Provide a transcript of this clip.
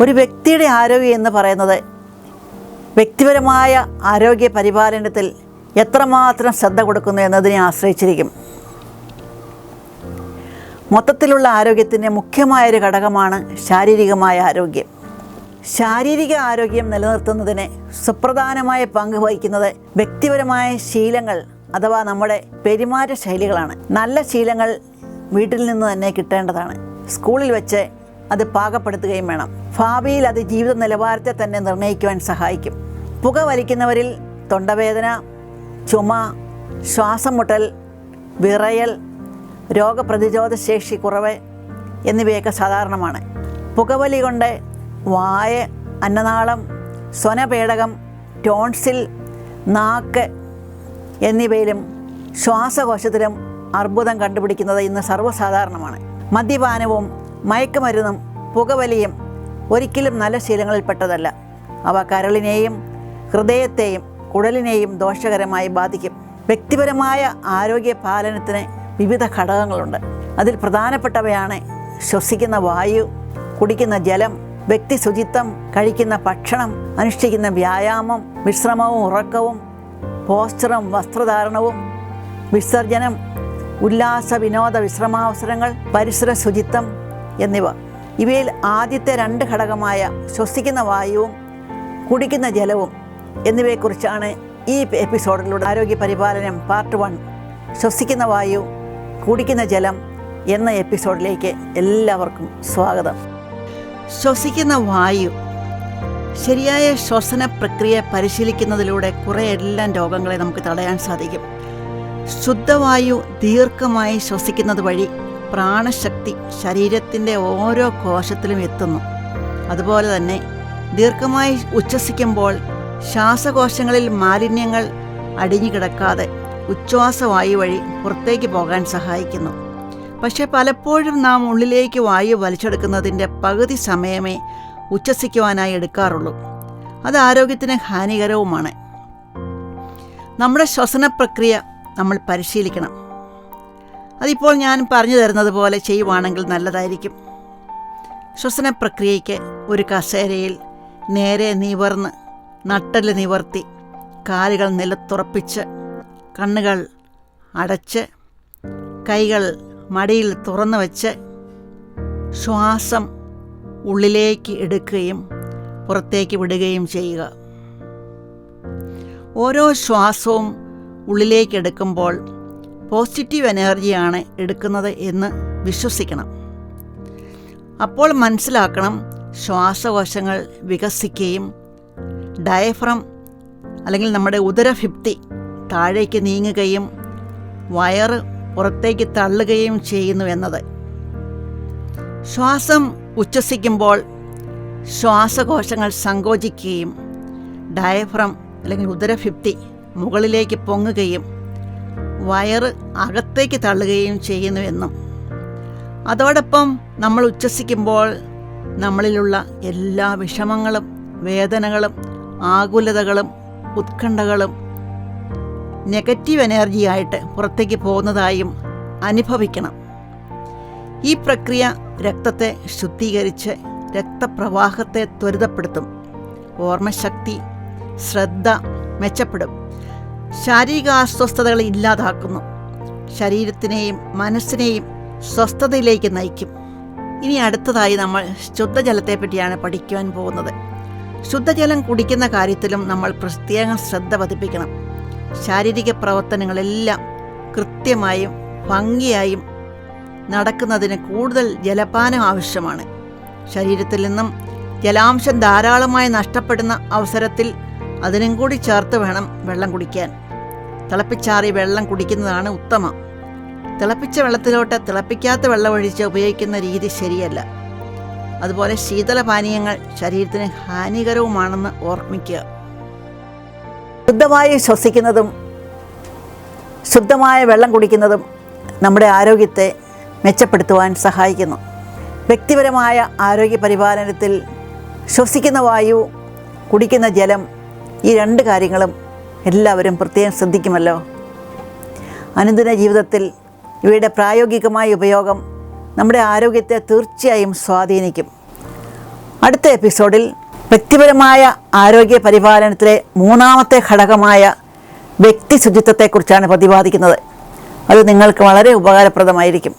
ഒരു വ്യക്തിയുടെ ആരോഗ്യം എന്ന് പറയുന്നത് വ്യക്തിപരമായ ആരോഗ്യ പരിപാലനത്തിൽ എത്രമാത്രം ശ്രദ്ധ കൊടുക്കുന്നു എന്നതിനെ ആശ്രയിച്ചിരിക്കും. മൊത്തത്തിലുള്ള ആരോഗ്യത്തിൻ്റെ മുഖ്യമായൊരു ഘടകമാണ് ശാരീരികമായ ആരോഗ്യം. ശാരീരിക ആരോഗ്യം നിലനിർത്തുന്നതിന് സുപ്രധാനമായ പങ്ക് വഹിക്കുന്നത് വ്യക്തിപരമായ ശീലങ്ങൾ അഥവാ നമ്മുടെ പെരുമാറ്റ ശൈലികളാണ്. നല്ല ശീലങ്ങൾ വീട്ടിൽ നിന്ന് തന്നെ കിട്ടേണ്ടതാണ്. സ്കൂളിൽ വെച്ച് അത് പാകപ്പെടുത്തുകയും വേണം. ഭാവിയിൽ അത് ജീവിത നിലവാരത്തെ തന്നെ നിർണ്ണയിക്കുവാൻ സഹായിക്കും. പുക വലിക്കുന്നവരിൽ തൊണ്ടവേദന, ചുമ, ശ്വാസം മുട്ടൽ, വിറയൽ, രോഗപ്രതിരോധ ശേഷി കുറവ് എന്നിവയൊക്കെ സാധാരണമാണ്. പുകവലി കൊണ്ട് വായ, അന്നനാളം, സ്വനപേടകം, ടോൺസിൽ, നാക്ക് എന്നിവയിലും ശ്വാസകോശത്തിലും അർബുദം കണ്ടുപിടിക്കുന്നത് ഇന്ന് സർവ്വസാധാരണമാണ്. മദ്യപാനവും മയക്കുമരുന്നും പുകവലിയും ഒരിക്കലും നല്ല ശീലങ്ങളിൽപ്പെട്ടതല്ല. അവ കരളിനെയും ഹൃദയത്തെയും കുടലിനെയും ദോഷകരമായി ബാധിക്കും. വ്യക്തിപരമായ ആരോഗ്യ പാലനത്തിന് വിവിധ ഘടകങ്ങളുണ്ട്. അതിൽ പ്രധാനപ്പെട്ടവയാണ് ശ്വസിക്കുന്ന വായു, കുടിക്കുന്ന ജലം, വ്യക്തി ശുചിത്വം, കഴിക്കുന്ന ഭക്ഷണം, അനുഷ്ഠിക്കുന്ന വ്യായാമം, വിശ്രമവും ഉറക്കവും, പോസ്ചറും വസ്ത്രധാരണവും, വിസർജനം, ഉല്ലാസ വിനോദ വിശ്രമാവസരങ്ങൾ, പരിസര ശുചിത്വം എന്നിവ. ഇവയിൽ ആദ്യത്തെ രണ്ട് ഘടകമായ ശ്വസിക്കുന്ന വായുവും കുടിക്കുന്ന ജലവും എന്നിവയെക്കുറിച്ചാണ് ഈ എപ്പിസോഡിലൂടെ ആരോഗ്യ പരിപാലനം പാർട്ട് 1 ശ്വസിക്കുന്ന വായു, കുടിക്കുന്ന ജലം എന്ന എപ്പിസോഡിലേക്ക് എല്ലാവർക്കും സ്വാഗതം. ശ്വസിക്കുന്ന വായു. ശരിയായ ശ്വസന പ്രക്രിയ പരിശീലിക്കുന്നതിലൂടെ കുറേയെല്ലാം രോഗങ്ങളെ നമുക്ക് തടയാൻ സാധിക്കും. ശുദ്ധവായു ദീർഘമായി ശ്വസിക്കുന്നത് വഴി പ്രാണശക്തി ശരീരത്തിൻ്റെ ഓരോ കോശത്തിലും എത്തുന്നു. അതുപോലെ തന്നെ ദീർഘമായി ഉച്ഛ്വസിക്കുമ്പോൾ ശ്വാസകോശങ്ങളിൽ മാലിന്യങ്ങൾ അടിഞ്ഞുകിടക്കാതെ ഉച്ഛ്വാസവായു വഴി പുറത്തേക്ക് പോകാൻ സഹായിക്കുന്നു. പക്ഷേ പലപ്പോഴും നാം ഉള്ളിലേക്ക് വായു വലിച്ചെടുക്കുന്നതിൻ്റെ പകുതി സമയമേ ഉച്ഛ്വസിക്കുവാനായി എടുക്കാറുള്ളൂ. അത് ആരോഗ്യത്തിന് ഹാനികരവുമാണ്. നമ്മുടെ ശ്വസന പ്രക്രിയ നമ്മൾ പരിശീലിക്കണം. അതിപ്പോൾ ഞാൻ പറഞ്ഞു തരുന്നത് പോലെ ചെയ്യുവാണെങ്കിൽ നല്ലതായിരിക്കും. ശ്വസന പ്രക്രിയയ്ക്ക് ഒരു കസേരയിൽ നേരെ നിവർന്ന് നട്ടെല്ല് നിവർത്തി കാലുകൾ നിലത്തുറപ്പിച്ച് കണ്ണുകൾ അടച്ച് കൈകൾ മടിയിൽ തുറന്നു വച്ച് ശ്വാസം ഉള്ളിലേക്ക് എടുക്കുകയും പുറത്തേക്ക് വിടുകയും ചെയ്യുക. ഓരോ ശ്വാസവും ഉള്ളിലേക്ക് എടുക്കുമ്പോൾ പോസിറ്റീവ് എനർജിയാണ് എടുക്കുന്നത് എന്ന് വിശ്വസിക്കണം. അപ്പോൾ മനസ്സിലാക്കണം, ശ്വാസകോശങ്ങൾ വികസിക്കുകയും ഡയഫ്രം അല്ലെങ്കിൽ നമ്മുടെ ഉദരഭിത്തി താഴേക്ക് നീങ്ങുകയും വയറ് പുറത്തേക്ക് തള്ളുകയും ചെയ്യുന്നു എന്നത്. ശ്വാസം ഉച്ഛ്വസിക്കുമ്പോൾ ശ്വാസകോശങ്ങൾ സങ്കോചിക്കുകയും ഡയഫ്രം അല്ലെങ്കിൽ ഉദരഭിത്തി മുകളിലേക്ക് പൊങ്ങുകയും വയറ് അകത്തേക്ക് തള്ളുകയും ചെയ്യുന്നുവെന്നും അതോടൊപ്പം നമ്മൾ ഉച്ഛ്വസിക്കുമ്പോൾ നമ്മളിലുള്ള എല്ലാ വിഷമങ്ങളും വേദനകളും ആകുലതകളും ഉത്കണ്ഠകളും നെഗറ്റീവ് എനർജിയായിട്ട് പുറത്തേക്ക് പോകുന്നതായും അനുഭവിക്കണം. ഈ പ്രക്രിയ രക്തത്തെ ശുദ്ധീകരിച്ച് രക്തപ്രവാഹത്തെ ത്വരിതപ്പെടുത്തും. ഓർമ്മശക്തി, ശ്രദ്ധ മെച്ചപ്പെടും. ശാരീരിക അസ്വസ്ഥതകൾ ഇല്ലാതാക്കുന്നു. ശരീരത്തിനെയും മനസ്സിനെയും സ്വസ്ഥതയിലേക്ക് നയിക്കും. ഇനി അടുത്തതായി നമ്മൾ ശുദ്ധജലത്തെ പറ്റിയാണ് പഠിക്കുവാൻ പോകുന്നത്. ശുദ്ധജലം കുടിക്കുന്ന കാര്യത്തിലും നമ്മൾ പ്രത്യേകം ശ്രദ്ധ പതിപ്പിക്കണം. ശാരീരിക പ്രവർത്തനങ്ങളെല്ലാം കൃത്യമായും ഭംഗിയായും നടക്കുന്നതിന് കൂടുതൽ ജലപാനം ആവശ്യമാണ്. ശരീരത്തിൽ നിന്നും ജലാംശം ധാരാളമായി നഷ്ടപ്പെടുന്ന അവസരത്തിൽ അതിനും കൂടി ചേർത്ത് വേണം വെള്ളം കുടിക്കാൻ. തിളപ്പിച്ചാറി വെള്ളം കുടിക്കുന്നതാണ് ഉത്തമം. തിളപ്പിച്ച വെള്ളത്തിലോട്ട് തിളപ്പിക്കാത്ത വെള്ളമൊഴിച്ച് ഉപയോഗിക്കുന്ന രീതി ശരിയല്ല. അതുപോലെ ശീതളപാനീയങ്ങൾ ശരീരത്തിന് ഹാനികരവുമാണെന്ന് ഓർമ്മിക്കുക. ശുദ്ധമായി ശ്വസിക്കുന്നതും ശുദ്ധമായ വെള്ളം കുടിക്കുന്നതും നമ്മുടെ ആരോഗ്യത്തെ മെച്ചപ്പെടുത്തുവാൻ സഹായിക്കുന്നു. വ്യക്തിപരമായ ആരോഗ്യ പരിപാലനത്തിൽ ശ്വസിക്കുന്ന വായു, കുടിക്കുന്ന ജലം, ഈ രണ്ട് കാര്യങ്ങളും എല്ലാവരും പ്രത്യേകം ശ്രദ്ധിക്കുമല്ലോ. അനുദിന ജീവിതത്തിൽ ഇവയുടെ പ്രായോഗികമായ ഉപയോഗം നമ്മുടെ ആരോഗ്യത്തെ തീർച്ചയായും സ്വാധീനിക്കും. അടുത്ത എപ്പിസോഡിൽ വ്യക്തിപരമായ ആരോഗ്യ പരിപാലനത്തിലെ മൂന്നാമത്തെ ഘടകമായ വ്യക്തി ശുചിത്വത്തെക്കുറിച്ചാണ് പ്രതിപാദിക്കുന്നത്. അത് നിങ്ങൾക്ക് വളരെ ഉപകാരപ്രദമായിരിക്കും.